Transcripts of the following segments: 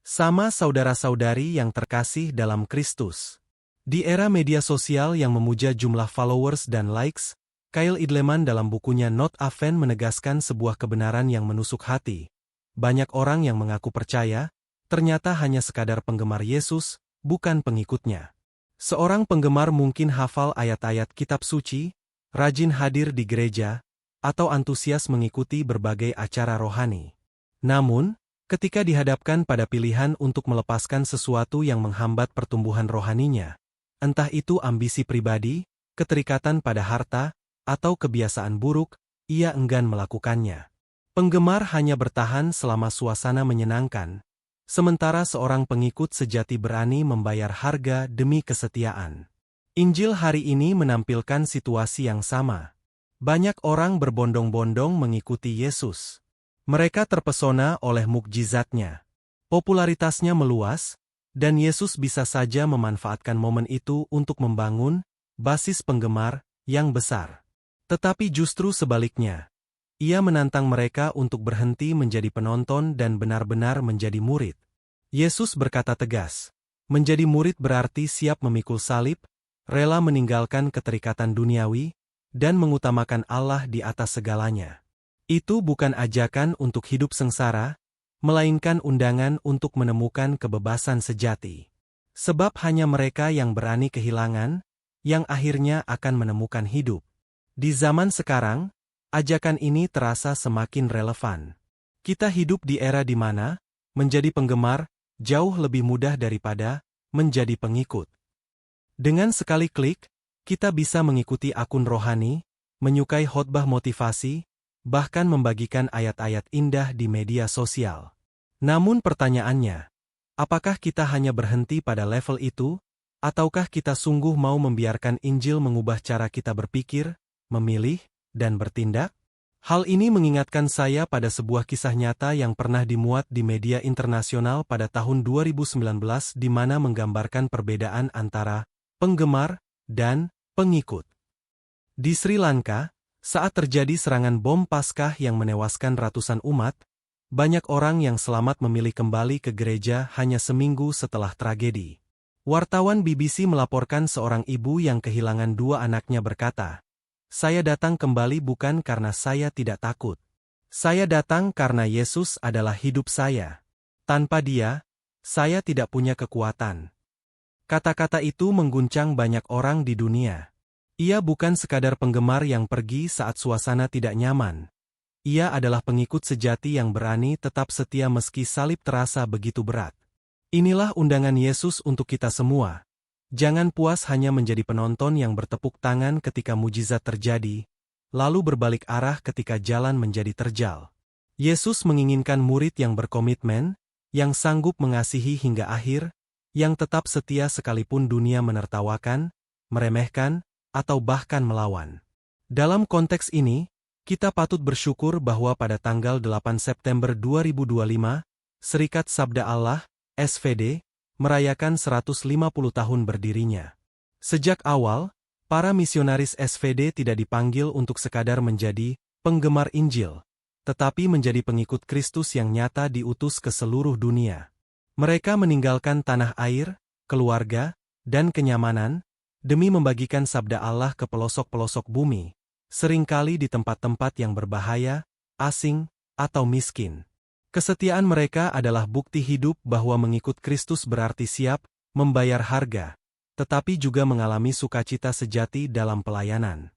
Sama saudara-saudari yang terkasih dalam Kristus. Di era media sosial yang memuja jumlah followers dan likes, Kyle Idleman dalam bukunya Not a Fan menegaskan sebuah kebenaran yang menusuk hati. Banyak orang yang mengaku percaya, ternyata hanya sekadar penggemar Yesus, bukan pengikutnya. Seorang penggemar mungkin hafal ayat-ayat kitab suci, rajin hadir di gereja, atau antusias mengikuti berbagai acara rohani. Namun, ketika dihadapkan pada pilihan untuk melepaskan sesuatu yang menghambat pertumbuhan rohaninya, entah itu ambisi pribadi, keterikatan pada harta, atau kebiasaan buruk, ia enggan melakukannya. Penggemar hanya bertahan selama suasana menyenangkan, sementara seorang pengikut sejati berani membayar harga demi kesetiaan. Injil hari ini menampilkan situasi yang sama. Banyak orang berbondong-bondong mengikuti Yesus. Mereka terpesona oleh mukjizatnya. Popularitasnya meluas, dan Yesus bisa saja memanfaatkan momen itu untuk membangun basis penggemar yang besar. Tetapi justru sebaliknya, ia menantang mereka untuk berhenti menjadi penonton dan benar-benar menjadi murid. Yesus berkata tegas, menjadi murid berarti siap memikul salib, rela meninggalkan keterikatan duniawi, dan mengutamakan Allah di atas segalanya. Itu bukan ajakan untuk hidup sengsara, melainkan undangan untuk menemukan kebebasan sejati. Sebab hanya mereka yang berani kehilangan, yang akhirnya akan menemukan hidup. Di zaman sekarang, ajakan ini terasa semakin relevan. Kita hidup di era di mana menjadi penggemar jauh lebih mudah daripada menjadi pengikut. Dengan sekali klik, kita bisa mengikuti akun rohani, menyukai khotbah motivasi, bahkan membagikan ayat-ayat indah di media sosial. Namun pertanyaannya, apakah kita hanya berhenti pada level itu, ataukah kita sungguh mau membiarkan Injil mengubah cara kita berpikir, memilih, dan bertindak? Hal ini mengingatkan saya pada sebuah kisah nyata yang pernah dimuat di media internasional pada tahun 2019 di mana menggambarkan perbedaan antara penggemar dan pengikut. Di Sri Lanka, saat terjadi serangan bom Paskah yang menewaskan ratusan umat, banyak orang yang selamat memilih kembali ke gereja hanya seminggu setelah tragedi. Wartawan BBC melaporkan seorang ibu yang kehilangan dua anaknya berkata, "Saya datang kembali bukan karena saya tidak takut. Saya datang karena Yesus adalah hidup saya. Tanpa Dia, saya tidak punya kekuatan." Kata-kata itu mengguncang banyak orang di dunia. Ia bukan sekadar penggemar yang pergi saat suasana tidak nyaman. Ia adalah pengikut sejati yang berani tetap setia meski salib terasa begitu berat. Inilah undangan Yesus untuk kita semua. Jangan puas hanya menjadi penonton yang bertepuk tangan ketika mujizat terjadi, lalu berbalik arah ketika jalan menjadi terjal. Yesus menginginkan murid yang berkomitmen, yang sanggup mengasihi hingga akhir, yang tetap setia sekalipun dunia menertawakan, meremehkan, atau bahkan melawan. Dalam konteks ini, kita patut bersyukur bahwa pada tanggal 8 September 2025, Serikat Sabda Allah, SVD, merayakan 150 tahun berdirinya. Sejak awal, para misionaris SVD tidak dipanggil untuk sekadar menjadi penggemar Injil, tetapi menjadi pengikut Kristus yang nyata diutus ke seluruh dunia. Mereka meninggalkan tanah air, keluarga, dan kenyamanan, demi membagikan sabda Allah ke pelosok-pelosok bumi, seringkali di tempat-tempat yang berbahaya, asing, atau miskin. Kesetiaan mereka adalah bukti hidup bahwa mengikut Kristus berarti siap membayar harga, tetapi juga mengalami sukacita sejati dalam pelayanan.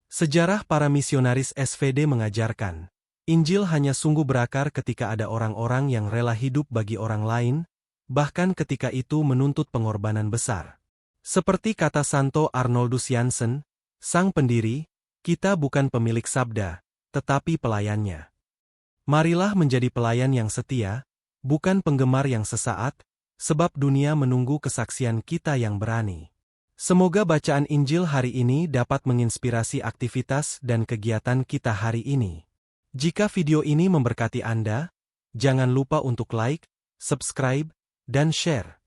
Sejarah para misionaris SVD mengajarkan, Injil hanya sungguh berakar ketika ada orang-orang yang rela hidup bagi orang lain, bahkan ketika itu menuntut pengorbanan besar. Seperti kata Santo Arnoldus Jansen, sang pendiri, kita bukan pemilik sabda, tetapi pelayannya. Marilah menjadi pelayan yang setia, bukan penggemar yang sesaat, sebab dunia menunggu kesaksian kita yang berani. Semoga bacaan Injil hari ini dapat menginspirasi aktivitas dan kegiatan kita hari ini. Jika video ini memberkati Anda, jangan lupa untuk like, subscribe, dan share.